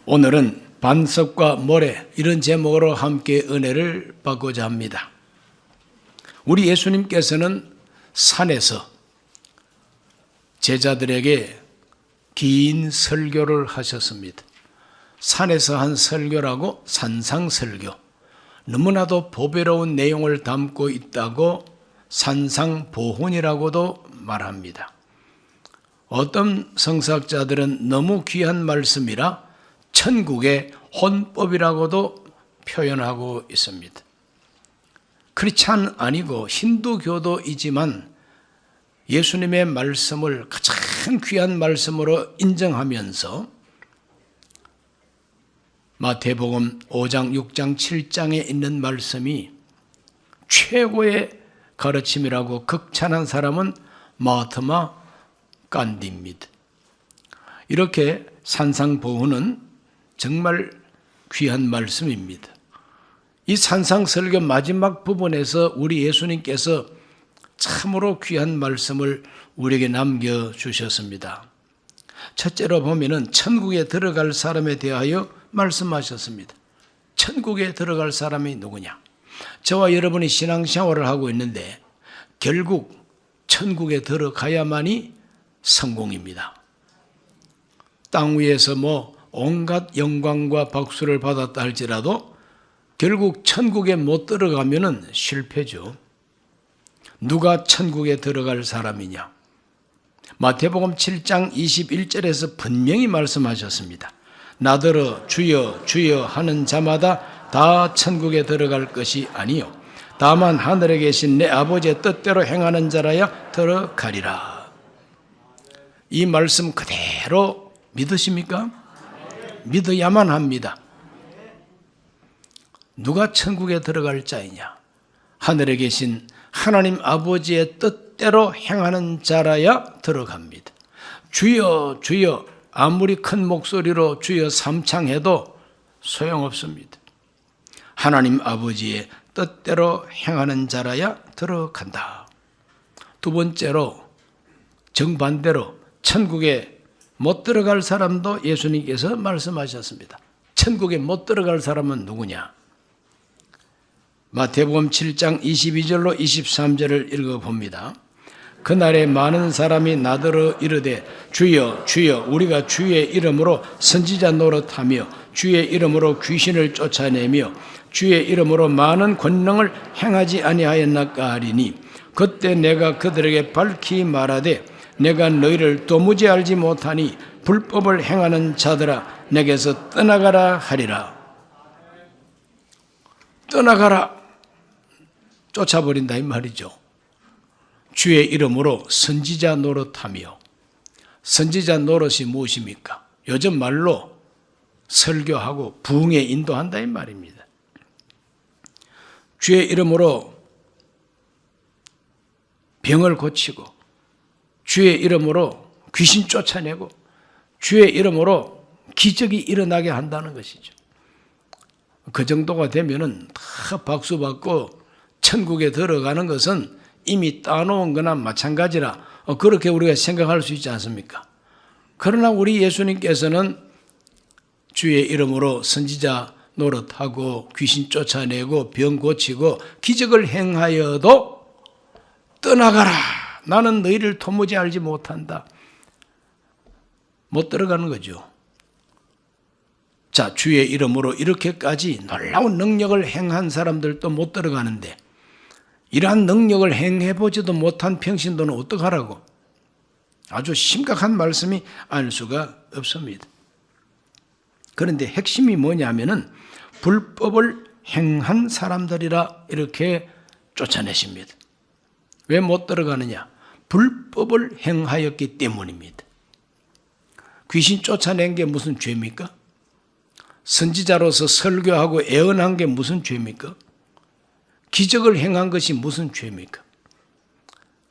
오늘은 반석과 모래 이런 제목으로 함께 은혜를 받고자 합니다. 우리 예수님께서는 산에서 제자들에게 긴 설교를 하셨습니다. 산에서 한 설교라고 산상설교, 너무나도 보배로운 내용을 담고 있다고 산상보훈이라고도 말합니다. 어떤 성서학자들은 너무 귀한 말씀이라 천국의 혼법이라고도 표현하고 있습니다. 크리스찬 아니고 힌두교도이지만 예수님의 말씀을 가장 귀한 말씀으로 인정하면서 마태복음 5장, 6장, 7장에 있는 말씀이 최고의 가르침이라고 극찬한 사람은 마하트마 간디입니다. 이렇게 산상보훈은 정말 귀한 말씀입니다. 이 산상설교 마지막 부분에서 우리 예수님께서 참으로 귀한 말씀을 우리에게 남겨주셨습니다. 첫째로 보면은 천국에 들어갈 사람에 대하여 말씀하셨습니다. 천국에 들어갈 사람이 누구냐? 저와 여러분이 신앙생활을 하고 있는데 결국 천국에 들어가야만이 성공입니다. 땅 위에서 온갖 영광과 박수를 받았다 할지라도 결국 천국에 못 들어가면은 실패죠. 누가 천국에 들어갈 사람이냐? 마태복음 7장 21절에서 분명히 말씀하셨습니다. 나더러 주여 주여 하는 자마다 다 천국에 들어갈 것이 아니요 다만 하늘에 계신 내 아버지의 뜻대로 행하는 자라야 들어가리라. 이 말씀 그대로 믿으십니까? 믿어야만 합니다. 누가 천국에 들어갈 자이냐? 하늘에 계신 하나님 아버지의 뜻대로 행하는 자라야 들어갑니다. 주여 주여 아무리 큰 목소리로 주여 삼창해도 소용없습니다. 하나님 아버지의 뜻대로 행하는 자라야 들어간다. 두 번째로 정반대로 천국에 못 들어갈 사람도 예수님께서 말씀하셨습니다. 천국에 못 들어갈 사람은 누구냐? 마태복음 7장 22절로 23절을 읽어봅니다. 그날에 많은 사람이 나더러 이르되 주여 주여 우리가 주의 이름으로 선지자 노릇하며 주의 이름으로 귀신을 쫓아내며 주의 이름으로 많은 권능을 행하지 아니하였나까 하리니 그때 내가 그들에게 밝히 말하되 내가 너희를 도무지 알지 못하니 불법을 행하는 자들아 내게서 떠나가라 하리라. 떠나가라, 쫓아버린다 이 말이죠. 주의 이름으로 선지자 노릇하며, 선지자 노릇이 무엇입니까? 요즘 말로 설교하고 부흥에 인도한다 이 말입니다. 주의 이름으로 병을 고치고 주의 이름으로 귀신 쫓아내고 주의 이름으로 기적이 일어나게 한다는 것이죠. 그 정도가 되면은 다 박수 받고 천국에 들어가는 것은 이미 따놓은 거나 마찬가지라 그렇게 우리가 생각할 수 있지 않습니까? 그러나 우리 예수님께서는 주의 이름으로 선지자 노릇하고 귀신 쫓아내고 병 고치고 기적을 행하여도 떠나가라. 나는 너희를 도무지 알지 못한다. 못 들어가는 거죠. 자, 주의 이름으로 이렇게까지 놀라운 능력을 행한 사람들도 못 들어가는데 이러한 능력을 행해보지도 못한 평신도는 어떡하라고? 아주 심각한 말씀이 아닐 수가 없습니다. 그런데 핵심이 뭐냐면은 불법을 행한 사람들이라 이렇게 쫓아내십니다. 왜 못 들어가느냐? 불법을 행하였기 때문입니다. 귀신 쫓아낸 게 무슨 죄입니까? 선지자로서 설교하고 애언한 게 무슨 죄입니까? 기적을 행한 것이 무슨 죄입니까?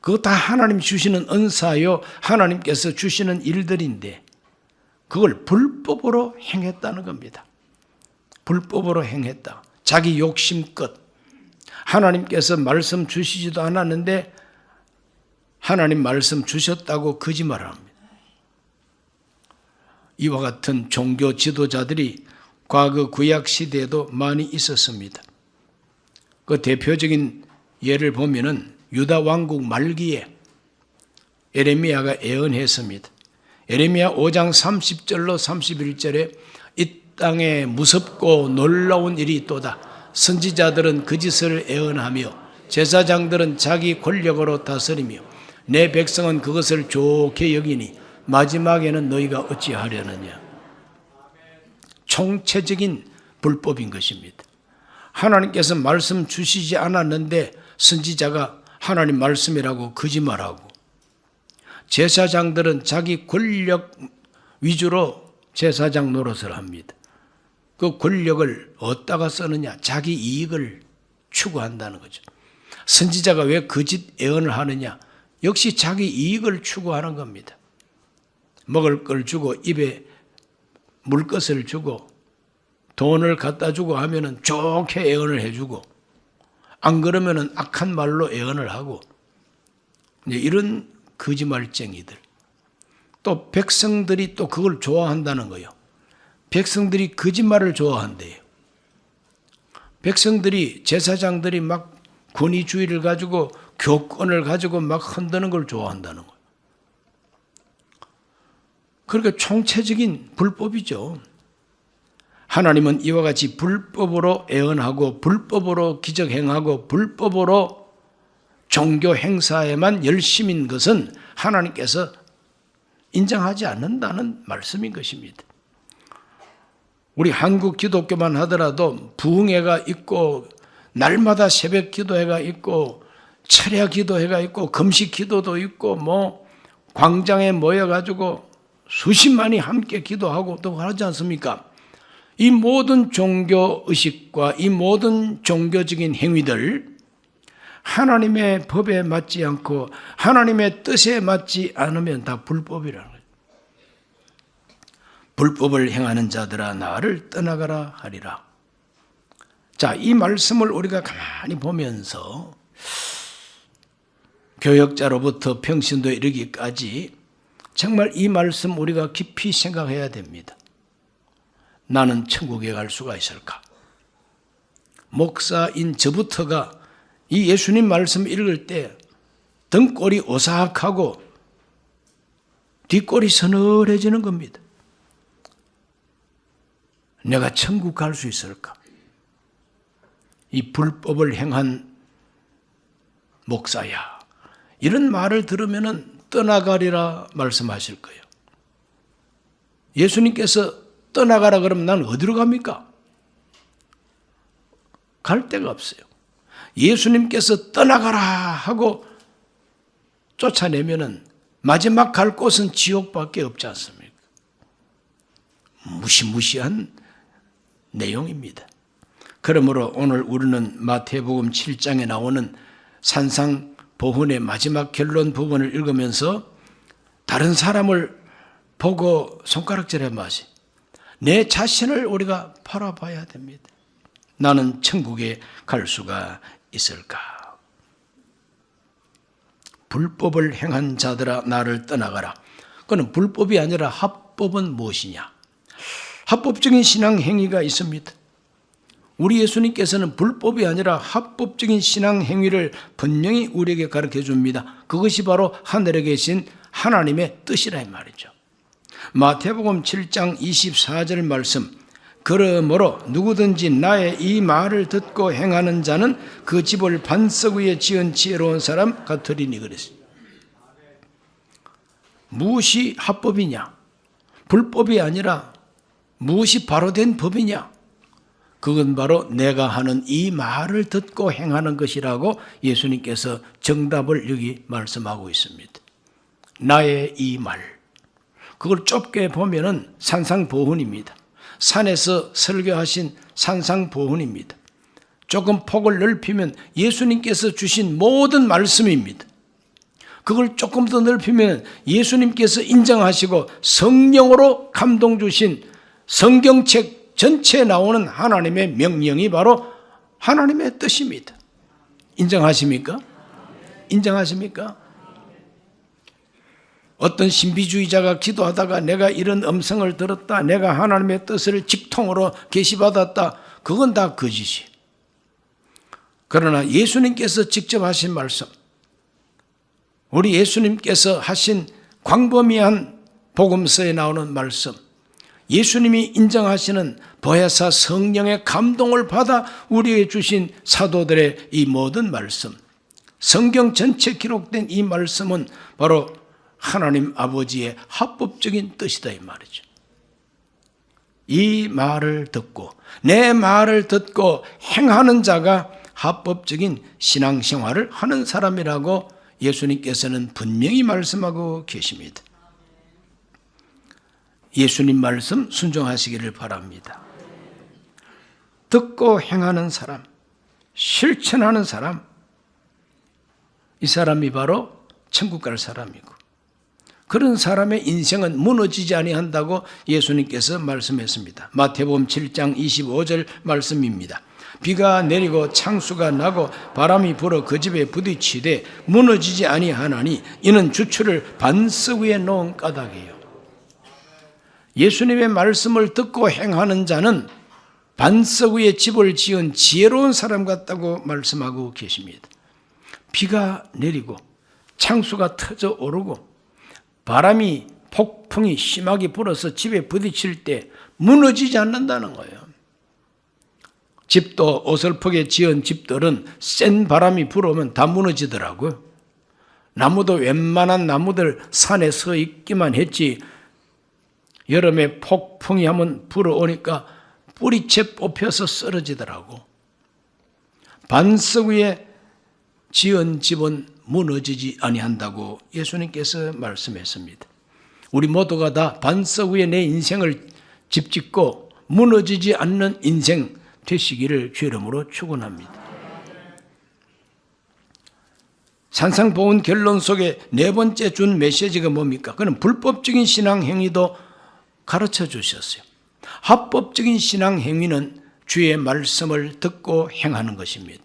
그거 다 하나님 주시는 은사요, 하나님께서 주시는 일들인데 그걸 불법으로 행했다는 겁니다. 불법으로 행했다. 자기 욕심껏. 하나님께서 말씀 주시지도 않았는데 하나님 말씀 주셨다고 거짓말을 합니다. 이와 같은 종교 지도자들이 과거 구약 시대에도 많이 있었습니다. 그 대표적인 예를 보면은 유다 왕국 말기에 예레미야가 예언했습니다. 예레미야 5장 30절로 31절에 이 땅에 무섭고 놀라운 일이 있도다. 선지자들은 그 짓을 예언하며 제사장들은 자기 권력으로 다스리며 내 백성은 그것을 좋게 여기니 마지막에는 너희가 어찌하려느냐. 총체적인 불법인 것입니다. 하나님께서 말씀 주시지 않았는데 선지자가 하나님 말씀이라고 거짓말하고, 제사장들은 자기 권력 위주로 제사장 노릇을 합니다. 그 권력을 어디다가 쓰느냐? 자기 이익을 추구한다는 거죠. 선지자가 왜 거짓 예언을 하느냐? 역시 자기 이익을 추구하는 겁니다. 먹을 걸 주고 입에 물 것을 주고 돈을 갖다 주고 하면은 좋게 예언을 해주고, 안 그러면은 악한 말로 예언을 하고, 이제 이런 거짓말쟁이들. 또 백성들이 또 그걸 좋아한다는 거예요. 백성들이 거짓말을 좋아한대요. 백성들이, 제사장들이 막 권위주의를 가지고 교권을 가지고 막 흔드는 걸 좋아한다는 거예요. 그러니까 총체적인 불법이죠. 하나님은 이와 같이 불법으로 예언하고 불법으로 기적행하고 불법으로 종교 행사에만 열심인 것은 하나님께서 인정하지 않는다는 말씀인 것입니다. 우리 한국 기독교만 하더라도 부흥회가 있고 날마다 새벽 기도회가 있고 철야 기도회가 있고 금식 기도도 있고 뭐 광장에 모여가지고 수십만이 함께 기도하고 또 하지 않습니까? 이 모든 종교의식과 이 모든 종교적인 행위들, 하나님의 법에 맞지 않고 하나님의 뜻에 맞지 않으면 다 불법이라는 거예요. 불법을 행하는 자들아 나를 떠나가라 하리라. 자, 이 말씀을 우리가 가만히 보면서 교역자로부터 평신도에 이르기까지 정말 이 말씀 우리가 깊이 생각해야 됩니다. 나는 천국에 갈 수가 있을까? 목사인 저부터가 이 예수님 말씀 읽을 때 등골이 오싹하고 뒷골이 서늘해지는 겁니다. 내가 천국 갈 수 있을까? 이 불법을 행한 목사야, 이런 말을 들으면 떠나가리라 말씀하실 거예요. 예수님께서 떠나가라 그러면 난 어디로 갑니까? 갈 데가 없어요. 예수님께서 떠나가라 하고 쫓아내면은 마지막 갈 곳은 지옥밖에 없지 않습니까? 무시무시한 내용입니다. 그러므로 오늘 우리는 마태복음 7장에 나오는 산상보훈의 마지막 결론 부분을 읽으면서 다른 사람을 보고 손가락질해 마시, 내 자신을 우리가 바라봐야 됩니다. 나는 천국에 갈 수가 있을까? 불법을 행한 자들아 나를 떠나가라. 그건 불법이 아니라 합법은 무엇이냐? 합법적인 신앙 행위가 있습니다. 우리 예수님께서는 불법이 아니라 합법적인 신앙 행위를 분명히 우리에게 가르쳐 줍니다. 그것이 바로 하늘에 계신 하나님의 뜻이라 이 말이죠. 마태복음 7장 24절 말씀, 그러므로 누구든지 나의 이 말을 듣고 행하는 자는 그 집을 반석 위에 지은 지혜로운 사람 같으리니 그랬어요. 무엇이 합법이냐? 불법이 아니라 무엇이 바로 된 법이냐? 그건 바로 내가 하는 이 말을 듣고 행하는 것이라고 예수님께서 정답을 여기 말씀하고 있습니다. 나의 이 말. 그걸 좁게 보면은 산상보훈입니다. 산에서 설교하신 산상보훈입니다. 조금 폭을 넓히면 예수님께서 주신 모든 말씀입니다. 그걸 조금 더 넓히면 예수님께서 인정하시고 성령으로 감동 주신 성경책 전체에 나오는 하나님의 명령이 바로 하나님의 뜻입니다. 인정하십니까? 인정하십니까? 어떤 신비주의자가 기도하다가 내가 이런 음성을 들었다, 내가 하나님의 뜻을 직통으로 계시받았다, 그건 다 거짓이에요. 그러나 예수님께서 직접 하신 말씀, 우리 예수님께서 하신 광범위한 복음서에 나오는 말씀, 예수님이 인정하시는 보혜사 성령의 감동을 받아 우리에게 주신 사도들의 이 모든 말씀, 성경 전체 기록된 이 말씀은 바로 하나님 아버지의 합법적인 뜻이다 이 말이죠. 이 말을 듣고 내 말을 듣고 행하는 자가 합법적인 신앙생활을 하는 사람이라고 예수님께서는 분명히 말씀하고 계십니다. 예수님 말씀 순종하시기를 바랍니다. 듣고 행하는 사람, 실천하는 사람, 이 사람이 바로 천국 갈 사람이고, 그런 사람의 인생은 무너지지 아니한다고 예수님께서 말씀했습니다. 마태복음 7장 25절 말씀입니다. 비가 내리고 창수가 나고 바람이 불어 그 집에 부딪히되 무너지지 아니하나니 이는 주추를 반석 위에 놓은 까닭이에요. 예수님의 말씀을 듣고 행하는 자는 반석 위에 집을 지은 지혜로운 사람 같다고 말씀하고 계십니다. 비가 내리고 창수가 터져 오르고 바람이 폭풍이 심하게 불어서 집에 부딪힐 때 무너지지 않는다는 거예요. 집도 어설프게 지은 집들은 센 바람이 불어오면 다 무너지더라고요. 나무도 웬만한 나무들 산에 서 있기만 했지 여름에 폭풍이 한번 불어오니까 뿌리채 뽑혀서 쓰러지더라고. 반석 위에 지은 집은 무너지지 아니한다고 예수님께서 말씀했습니다. 우리 모두가 다 반석 위에 내 인생을 집짓고 무너지지 않는 인생 되시기를 주의 이름으로 축원합니다. 산상보훈 결론 속에 네 번째 준 메시지가 뭡니까? 그는 불법적인 신앙 행위도 가르쳐 주셨어요. 합법적인 신앙 행위는 주의 말씀을 듣고 행하는 것입니다.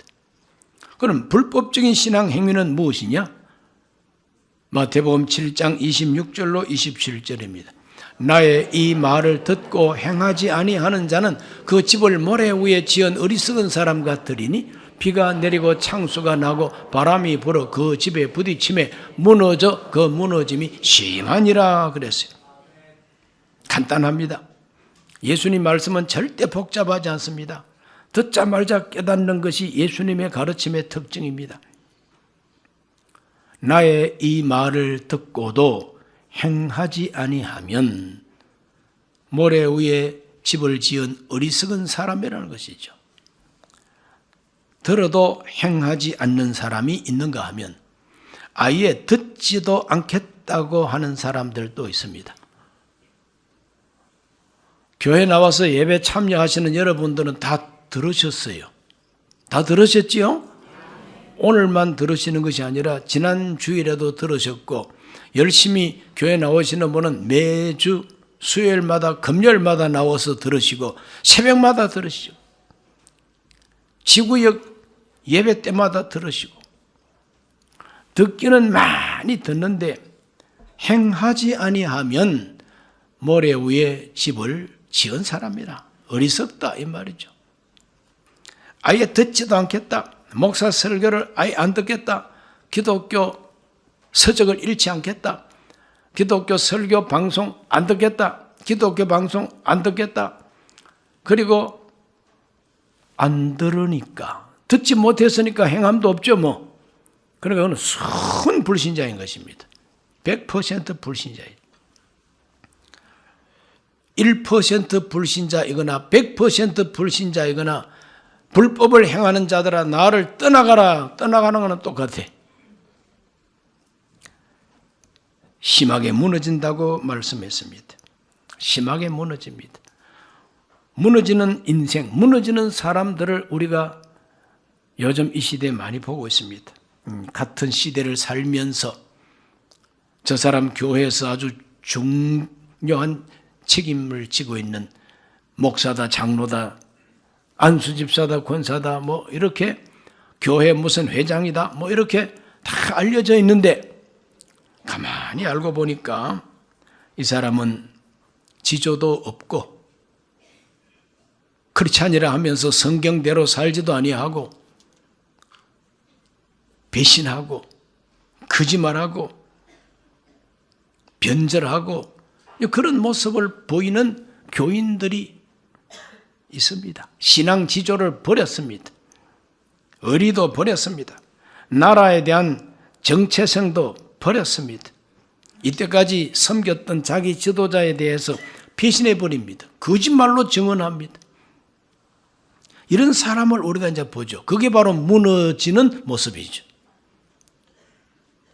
그럼 불법적인 신앙 행위는 무엇이냐? 마태복음 7장 26절로 27절입니다. 나의 이 말을 듣고 행하지 아니하는 자는 그 집을 모래 위에 지은 어리석은 사람 같으리니 비가 내리고 창수가 나고 바람이 불어 그 집에 부딪힘에 무너져 그 무너짐이 심하니라 그랬어요. 간단합니다. 예수님 말씀은 절대 복잡하지 않습니다. 듣자마자 깨닫는 것이 예수님의 가르침의 특징입니다. 나의 이 말을 듣고도 행하지 아니하면 모래 위에 집을 지은 어리석은 사람이라는 것이죠. 들어도 행하지 않는 사람이 있는가 하면 아예 듣지도 않겠다고 하는 사람들도 있습니다. 교회 나와서 예배 참여하시는 여러분들은 다 들으셨어요. 다 들으셨지요? 오늘만 들으시는 것이 아니라 지난 주일에도 들으셨고 열심히 교회 나오시는 분은 매주 수요일마다 금요일마다 나와서 들으시고 새벽마다 들으시죠. 지구역 예배 때마다 들으시고 듣기는 많이 듣는데 행하지 아니하면 모래 위에 집을 지은 사람이라 어리석다 이 말이죠. 아예 듣지도 않겠다. 목사 설교를 아예 안 듣겠다. 기독교 서적을 읽지 않겠다. 기독교 설교 방송 안 듣겠다. 기독교 방송 안 듣겠다. 그리고 안 들으니까 듣지 못했으니까 행함도 없죠 뭐. 그러니까 그건 순 불신자인 것입니다. 100% 불신자예요. 1% 불신자이거나 100% 불신자이거나 불법을 행하는 자들아 나를 떠나가라. 떠나가는 것은 똑같아. 심하게 무너진다고 말씀했습니다. 심하게 무너집니다. 무너지는 인생, 무너지는 사람들을 우리가 요즘 이 시대에 많이 보고 있습니다. 같은 시대를 살면서 저 사람 교회에서 아주 중요한 책임을 지고 있는 목사다, 장로다, 안수집사다, 권사다, 뭐 이렇게 교회 무슨 회장이다, 뭐 이렇게 다 알려져 있는데 가만히 알고 보니까 이 사람은 지조도 없고 크리스찬이라 하면서 성경대로 살지도 아니하고 배신하고 거짓말하고 변절하고 그런 모습을 보이는 교인들이 있습니다. 신앙 지조를 버렸습니다. 의리도 버렸습니다. 나라에 대한 정체성도 버렸습니다. 이때까지 섬겼던 자기 지도자에 대해서 배신해 버립니다. 거짓말로 증언합니다. 이런 사람을 우리가 이제 보죠. 그게 바로 무너지는 모습이죠.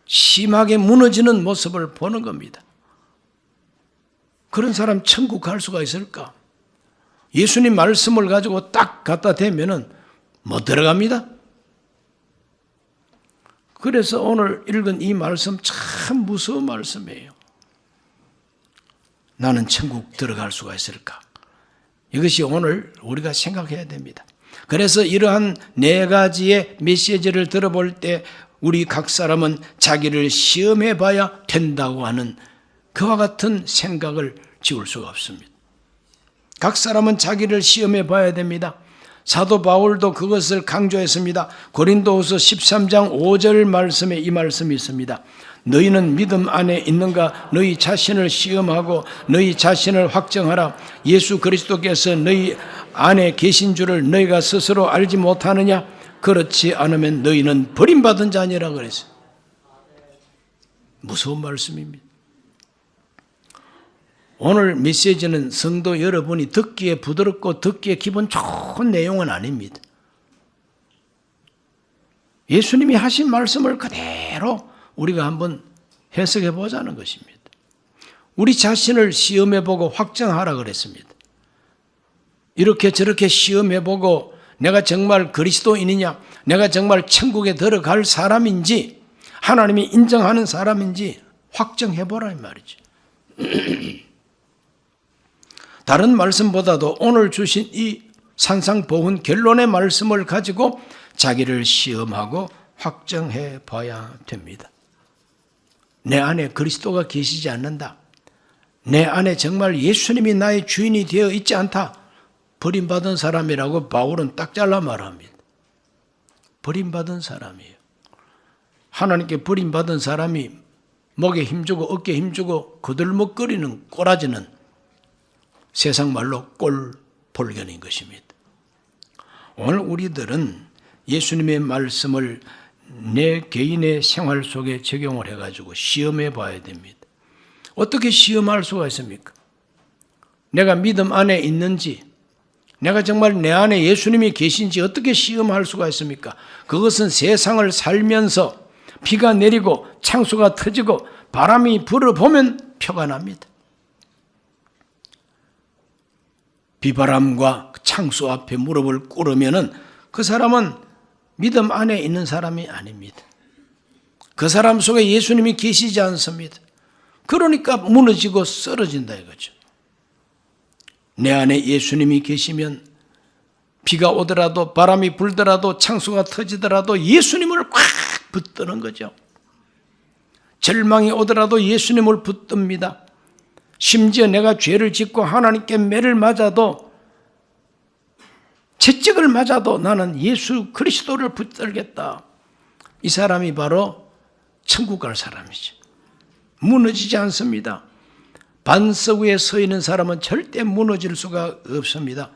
심하게 무너지는 모습을 보는 겁니다. 그런 사람 천국 갈 수가 있을까? 예수님 말씀을 가지고 딱 갖다 대면은 못 들어갑니다. 그래서 오늘 읽은 이 말씀 참 무서운 말씀이에요. 나는 천국 들어갈 수가 있을까? 이것이 오늘 우리가 생각해야 됩니다. 그래서 이러한 네 가지의 메시지를 들어볼 때 우리 각 사람은 자기를 시험해 봐야 된다고 하는 그와 같은 생각을 지울 수가 없습니다. 각 사람은 자기를 시험해 봐야 됩니다. 사도 바울도 그것을 강조했습니다. 고린도후서 13장 5절 말씀에 이 말씀이 있습니다. 너희는 믿음 안에 있는가? 너희 자신을 시험하고 너희 자신을 확정하라. 예수 그리스도께서 너희 안에 계신 줄을 너희가 스스로 알지 못하느냐? 그렇지 않으면 너희는 버림받은 자니라 그랬어요. 무서운 말씀입니다. 오늘 메시지는 성도 여러분이 듣기에 부드럽고 듣기에 기분 좋은 내용은 아닙니다. 예수님이 하신 말씀을 그대로 우리가 한번 해석해 보자는 것입니다. 우리 자신을 시험해 보고 확정하라 그랬습니다. 이렇게 저렇게 시험해 보고 내가 정말 그리스도인이냐, 내가 정말 천국에 들어갈 사람인지, 하나님이 인정하는 사람인지 확정해 보라 이 말이죠. 다른 말씀보다도 오늘 주신 이 산상보훈 결론의 말씀을 가지고 자기를 시험하고 확정해 봐야 됩니다. 내 안에 그리스도가 계시지 않는다. 내 안에 정말 예수님이 나의 주인이 되어 있지 않다. 버림받은 사람이라고 바울은 딱 잘라 말합니다. 버림받은 사람이에요. 하나님께 버림받은 사람이 목에 힘주고 어깨에 힘주고 거들먹거리는 꼬라지는 세상 말로 꼴볼견인 것입니다. 오늘 우리들은 예수님의 말씀을 내 개인의 생활 속에 적용을 해가지고 시험해 봐야 됩니다. 어떻게 시험할 수가 있습니까? 내가 믿음 안에 있는지, 내가 정말 내 안에 예수님이 계신지 어떻게 시험할 수가 있습니까? 그것은 세상을 살면서 비가 내리고 창수가 터지고 바람이 불어보면 표가 납니다. 비바람과 창수 앞에 무릎을 꿇으면은 그 사람은 믿음 안에 있는 사람이 아닙니다. 그 사람 속에 예수님이 계시지 않습니다. 그러니까 무너지고 쓰러진다 이거죠. 내 안에 예수님이 계시면 비가 오더라도 바람이 불더라도 창수가 터지더라도 예수님을 꽉 붙드는 거죠. 절망이 오더라도 예수님을 붙듭니다. 심지어 내가 죄를 짓고 하나님께 매를 맞아도 채찍을 맞아도 나는 예수 그리스도를 붙들겠다. 이 사람이 바로 천국 갈 사람이죠. 무너지지 않습니다. 반석 위에 서 있는 사람은 절대 무너질 수가 없습니다.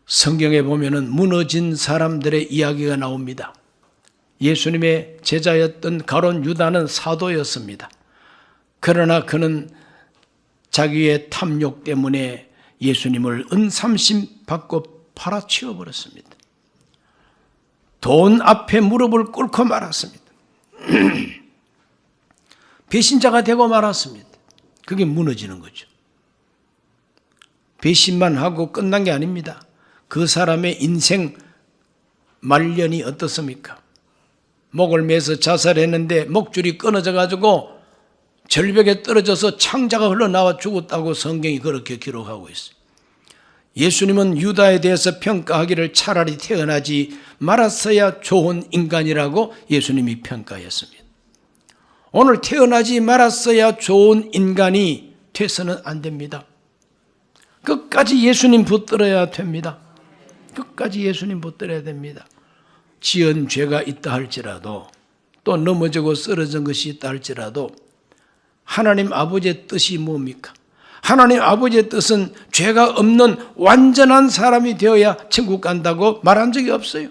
성경에 보면은 무너진 사람들의 이야기가 나옵니다. 예수님의 제자였던 가룟 유다는 사도였습니다. 그러나 그는 자기의 탐욕 때문에 예수님을 은삼심 받고 팔아치워 버렸습니다. 돈 앞에 무릎을 꿇고 말았습니다. 배신자가 되고 말았습니다. 그게 무너지는 거죠. 배신만 하고 끝난 게 아닙니다. 그 사람의 인생 말년이 어떻습니까? 목을 매서 자살했는데 목줄이 끊어져 가지고 절벽에 떨어져서 창자가 흘러나와 죽었다고 성경이 그렇게 기록하고 있어요. 예수님은 유다에 대해서 평가하기를 차라리 태어나지 말았어야 좋은 인간이라고 예수님이 평가했습니다. 오늘 태어나지 말았어야 좋은 인간이 돼서는 안 됩니다. 끝까지 예수님 붙들어야 됩니다. 끝까지 예수님 붙들어야 됩니다. 지은 죄가 있다 할지라도, 또 넘어지고 쓰러진 것이 있다 할지라도 하나님 아버지의 뜻이 뭡니까? 하나님 아버지의 뜻은 죄가 없는 완전한 사람이 되어야 천국 간다고 말한 적이 없어요.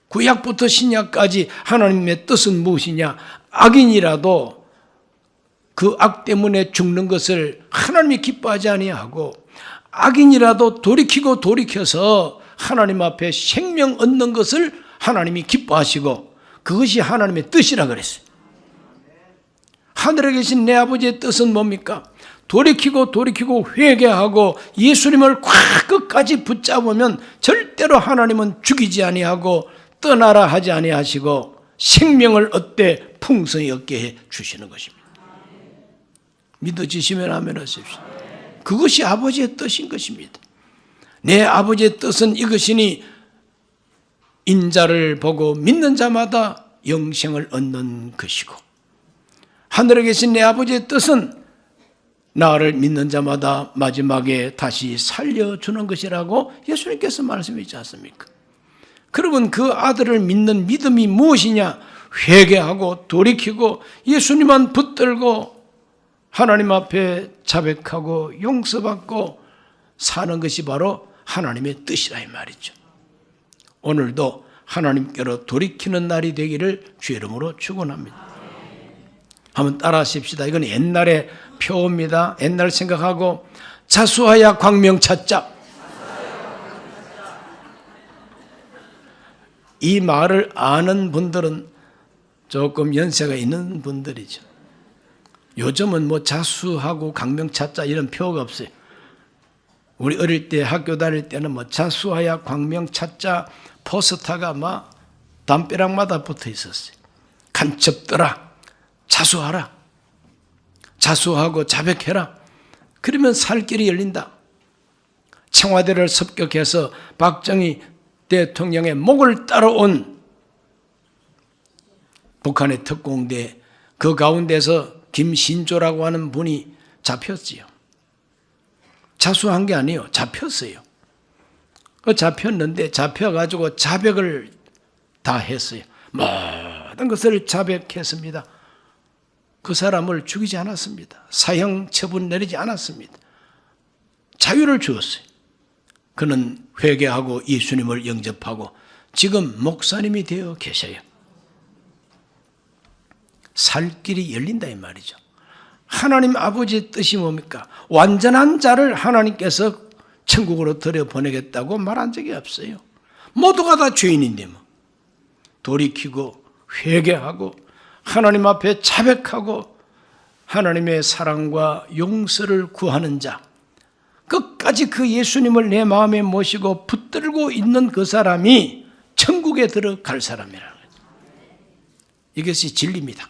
구약부터 신약까지 하나님의 뜻은 무엇이냐? 악인이라도 그 악 때문에 죽는 것을 하나님이 기뻐하지 아니하고, 악인이라도 돌이켜서 하나님 앞에 생명 얻는 것을 하나님이 기뻐하시고, 그것이 하나님의 뜻이라 그랬어요. 하늘에 계신 내 아버지의 뜻은 뭡니까? 돌이키고 회개하고 예수님을 끝까지 붙잡으면 절대로 하나님은 죽이지 아니하고 떠나라 하지 아니하시고 생명을 얻되 풍성히 얻게 해 주시는 것입니다. 믿어지시면 아멘 하십시오. 그것이 아버지의 뜻인 것입니다. 내 아버지의 뜻은 이것이니 인자를 보고 믿는 자마다 영생을 얻는 것이고, 하늘에 계신 내 아버지의 뜻은 나를 믿는 자마다 마지막에 다시 살려주는 것이라고 예수님께서 말씀하시지 않습니까? 그러면 그 아들을 믿는 믿음이 무엇이냐? 회개하고 돌이키고 예수님만 붙들고 하나님 앞에 자백하고 용서받고 사는 것이 바로 하나님의 뜻이라 이 말이죠. 오늘도 하나님께로 돌이키는 날이 되기를 주의 이름으로 축원합니다. 한번 따라 하십시다. 이건 옛날의 표어입니다. 옛날 생각하고, 자수하야 광명 찾자. 이 말을 아는 분들은 조금 연세가 있는 분들이죠. 요즘은 뭐 자수하고 광명 찾자 이런 표어가 없어요. 우리 어릴 때 학교 다닐 때는 뭐 자수하야 광명 찾자 포스터가 막 담벼락마다 붙어 있었어요. 간첩더라, 자수하라, 자수하고 자백해라. 그러면 살 길이 열린다. 청와대를 습격해서 박정희 대통령의 목을 따라온 북한의 특공대, 그 가운데서 김신조라고 하는 분이 잡혔지요. 자수한 게 아니에요. 잡혔어요. 잡혔는데 잡혀가지고 자백을 다 했어요. 모든 것을 자백했습니다. 그 사람을 죽이지 않았습니다. 사형 처분 내리지 않았습니다. 자유를 주었어요. 그는 회개하고 예수님을 영접하고 지금 목사님이 되어 계셔요. 살 길이 열린다 이 말이죠. 하나님 아버지의 뜻이 뭡니까? 완전한 자를 하나님께서 천국으로 들여보내겠다고 말한 적이 없어요. 모두가 다 죄인인데 뭐. 돌이키고 회개하고 하나님 앞에 자백하고 하나님의 사랑과 용서를 구하는 자, 끝까지 그 예수님을 내 마음에 모시고 붙들고 있는 그 사람이 천국에 들어갈 사람이라는 거죠. 이것이 진리입니다.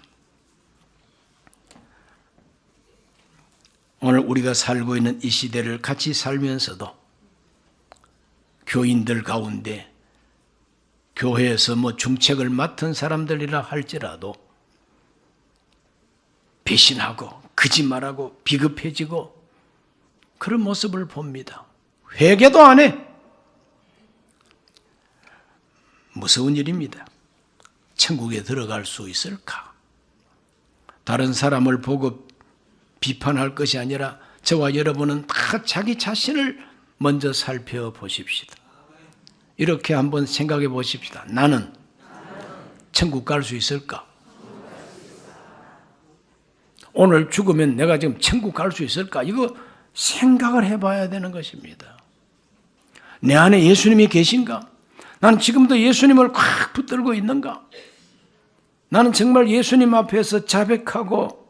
오늘 우리가 살고 있는 이 시대를 같이 살면서도 교인들 가운데 교회에서 뭐 중책을 맡은 사람들이라 할지라도 배신하고 거짓말하고 비겁해지고 그런 모습을 봅니다. 회개도 안 해. 무서운 일입니다. 천국에 들어갈 수 있을까? 다른 사람을 보고 비판할 것이 아니라 저와 여러분은 다 자기 자신을 먼저 살펴보십시다. 이렇게 한번 생각해 보십시다. 나는 천국 갈 수 있을까? 오늘 죽으면 내가 지금 천국 갈 수 있을까? 이거 생각을 해봐야 되는 것입니다. 내 안에 예수님이 계신가? 나는 지금도 예수님을 꽉 붙들고 있는가? 나는 정말 예수님 앞에서 자백하고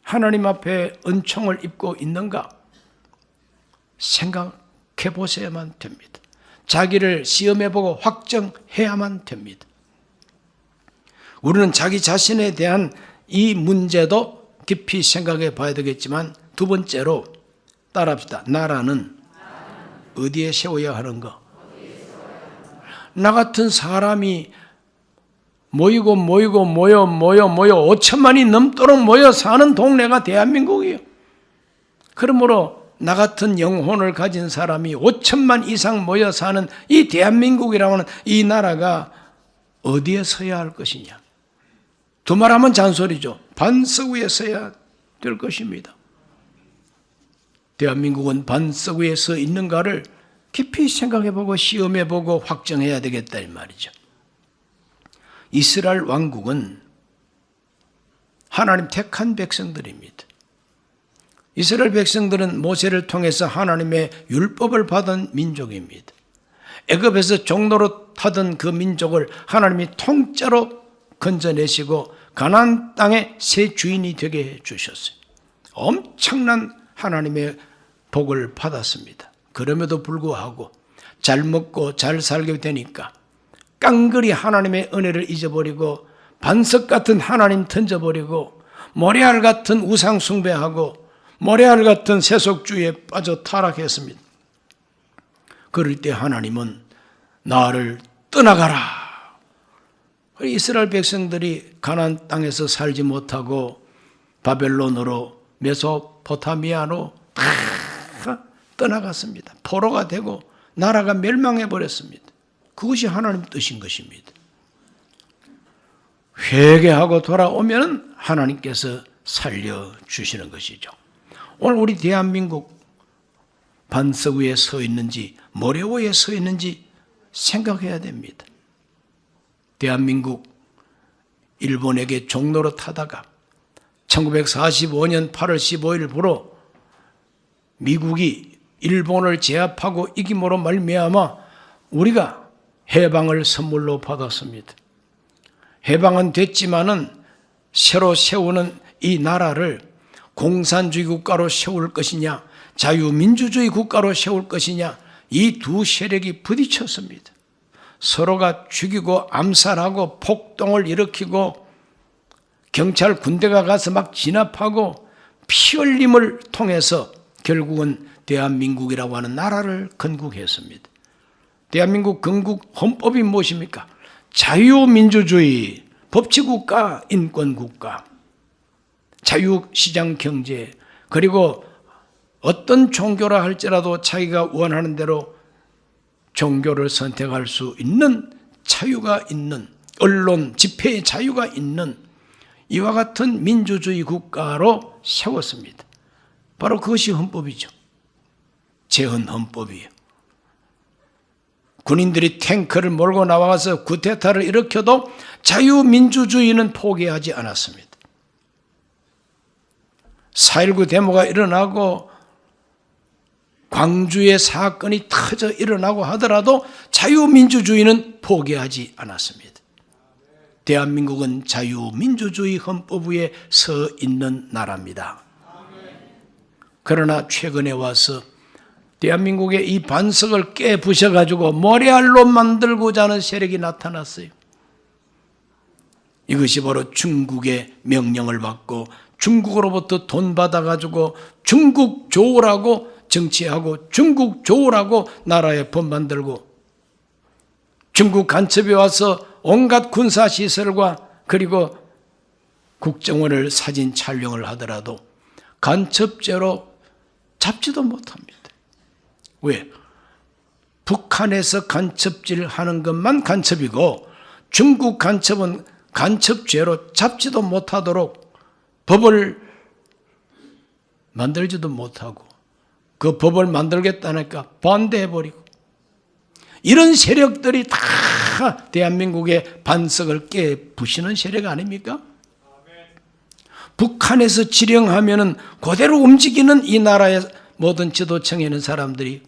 하나님 앞에 은총을 입고 있는가? 생각해 보셔야만 됩니다. 자기를 시험해보고 확정해야만 됩니다. 우리는 자기 자신에 대한 이 문제도 깊이 생각해 봐야 되겠지만, 두 번째로 따라합시다. 나라는 어디에 세워야 하는가? 나 같은 사람이 모여 5천만이 넘도록 모여 사는 동네가 대한민국이에요. 그러므로 나 같은 영혼을 가진 사람이 5천만 이상 모여 사는 이 대한민국이라고 하는 이 나라가 어디에 서야 할 것이냐. 두말하면 잔소리죠. 반석 위에 서야 될 것입니다. 대한민국은 반석 위에 서 있는가를 깊이 생각해보고 시험해보고 확정해야 되겠다 이 말이죠. 이스라엘 왕국은 하나님 택한 백성들입니다. 이스라엘 백성들은 모세를 통해서 하나님의 율법을 받은 민족입니다. 애굽에서 종로로 타던 그 민족을 하나님이 통째로 건져내시고 가나안 땅의 새 주인이 되게 해주셨어요. 엄청난 하나님의 복을 받았습니다. 그럼에도 불구하고 잘 먹고 잘 살게 되니까 깡그리 하나님의 은혜를 잊어버리고 반석 같은 하나님 던져버리고 모래알 같은 우상 숭배하고 모래알 같은 세속주의에 빠져 타락했습니다. 그럴 때 하나님은 나를 떠나가라. 이스라엘 백성들이 가나안 땅에서 살지 못하고 바벨론으로 메소포타미아로 다 떠나갔습니다. 포로가 되고 나라가 멸망해 버렸습니다. 그것이 하나님 뜻인 것입니다. 회개하고 돌아오면 하나님께서 살려주시는 것이죠. 오늘 우리 대한민국 반석 위에 서 있는지 모래 위에 서 있는지 생각해야 됩니다. 대한민국 일본에게 종로로 타다가 1945년 8월 15일부로 미국이 일본을 제압하고 이김으로 말미암아 우리가 해방을 선물로 받았습니다. 해방은 됐지만은 새로 세우는 이 나라를 공산주의 국가로 세울 것이냐 자유민주주의 국가로 세울 것이냐 이 두 세력이 부딪혔습니다. 서로가 죽이고 암살하고 폭동을 일으키고 경찰 군대가 가서 막 진압하고 피 흘림을 통해서 결국은 대한민국이라고 하는 나라를 건국했습니다. 대한민국 건국 헌법이 무엇입니까? 자유민주주의, 법치국가, 인권국가, 자유시장 경제, 그리고 어떤 종교라 할지라도 자기가 원하는 대로 종교를 선택할 수 있는 자유가 있는 언론, 집회의 자유가 있는 이와 같은 민주주의 국가로 세웠습니다. 바로 그것이 헌법이죠. 재헌헌법이에요. 군인들이 탱크를 몰고 나와서 쿠데타를 일으켜도 자유민주주의는 포기하지 않았습니다. 4.19 데모가 일어나고 광주의 사건이 터져 일어나고 하더라도 자유민주주의는 포기하지 않았습니다. 대한민국은 자유민주주의 헌법 위에 서 있는 나라입니다. 그러나 최근에 와서 대한민국의 이 반석을 깨부셔가지고 모래알로 만들고자 하는 세력이 나타났어요. 이것이 바로 중국의 명령을 받고 중국으로부터 돈 받아가지고 중국 좋으라고 정치하고 중국 좋으라고 나라에 법 만들고 중국 간첩이 와서 온갖 군사시설과 그리고 국정원을 사진 촬영을 하더라도 간첩죄로 잡지도 못합니다. 왜? 북한에서 간첩질 하는 것만 간첩이고 중국 간첩은 간첩죄로 잡지도 못하도록 법을 만들지도 못하고 그 법을 만들겠다니까 반대해버리고 이런 세력들이 다 대한민국의 반석을 깨부시는 세력 아닙니까? 북한에서 지령하면은 그대로 움직이는 이 나라의 모든 지도층에 있는 사람들이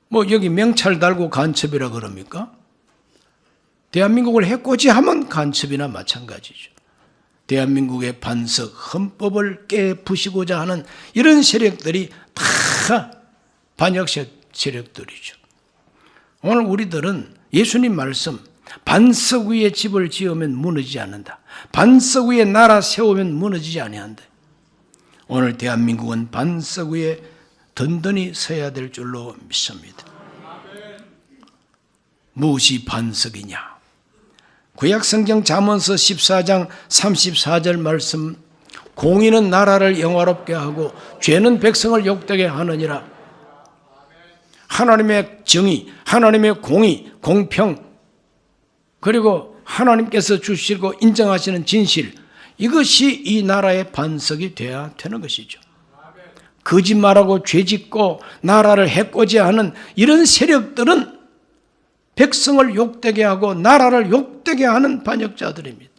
뭐 여기 명찰 달고 간첩이라 그럽니까? 대한민국을 해코지하면 간첩이나 마찬가지죠. 대한민국의 반석 헌법을 깨부시고자 하는 이런 세력들이 다 반역 세력들이죠. 오늘 우리들은 예수님 말씀 반석 위에 집을 지으면 무너지지 않는다. 반석 위에 나라 세우면 무너지지 아니한다. 오늘 대한민국은 반석 위에 든든히 서야 될 줄로 믿습니다. 무엇이 반석이냐? 구약성경 잠언서 14장 34절 말씀, 공의는 나라를 영화롭게 하고 죄는 백성을 욕되게 하느니라. 하나님의 정의, 하나님의 공의, 공평, 그리고 하나님께서 주시고 인정하시는 진실, 이것이 이 나라의 반석이 되어야 되는 것이죠. 거짓말하고 죄짓고 나라를 해코지 하는 이런 세력들은 백성을 욕되게 하고 나라를 욕되게 하는 반역자들입니다.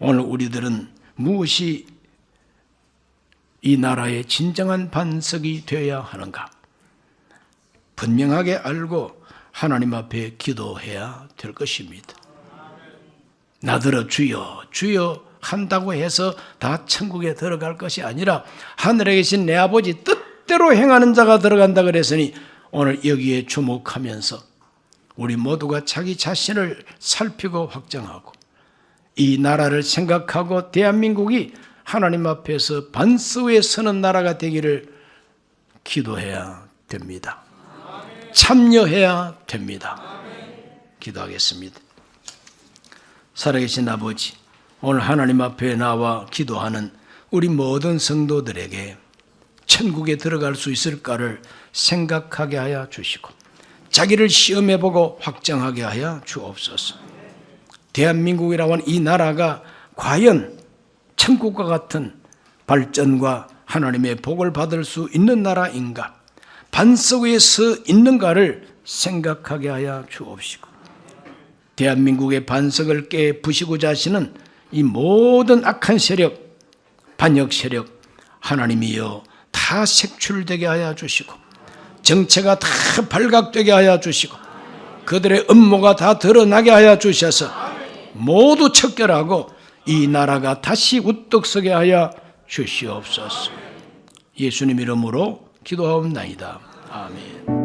오늘 우리들은 무엇이 이 나라의 진정한 반석이 되어야 하는가? 분명하게 알고 하나님 앞에 기도해야 될 것입니다. 나더러 주여 주여 한다고 해서 다 천국에 들어갈 것이 아니라 하늘에 계신 내 아버지 뜻대로 행하는 자가 들어간다 그랬으니 오늘 여기에 주목하면서 우리 모두가 자기 자신을 살피고 확정하고 이 나라를 생각하고 대한민국이 하나님 앞에서 반석에 서는 나라가 되기를 기도해야 됩니다. 참여해야 됩니다. 기도하겠습니다. 살아계신 아버지, 오늘 하나님 앞에 나와 기도하는 우리 모든 성도들에게 천국에 들어갈 수 있을까를 생각하게 하여 주시고 자기를 시험해보고 확정하게 하여 주옵소서. 대한민국이라고 하는 이 나라가 과연 천국과 같은 발전과 하나님의 복을 받을 수 있는 나라인가, 반석 위에 서 있는가를 생각하게 하여 주옵시고 대한민국의 반석을 깨 부시고자 하시는 이 모든 악한 세력, 반역 세력 하나님이여 다 색출되게 하여 주시고 정체가 다 발각되게 하여 주시고 그들의 음모가 다 드러나게 하여 주셔서 모두 척결하고 이 나라가 다시 우뚝 서게 하여 주시옵소서. 예수님 이름으로 기도하옵나이다. 아멘.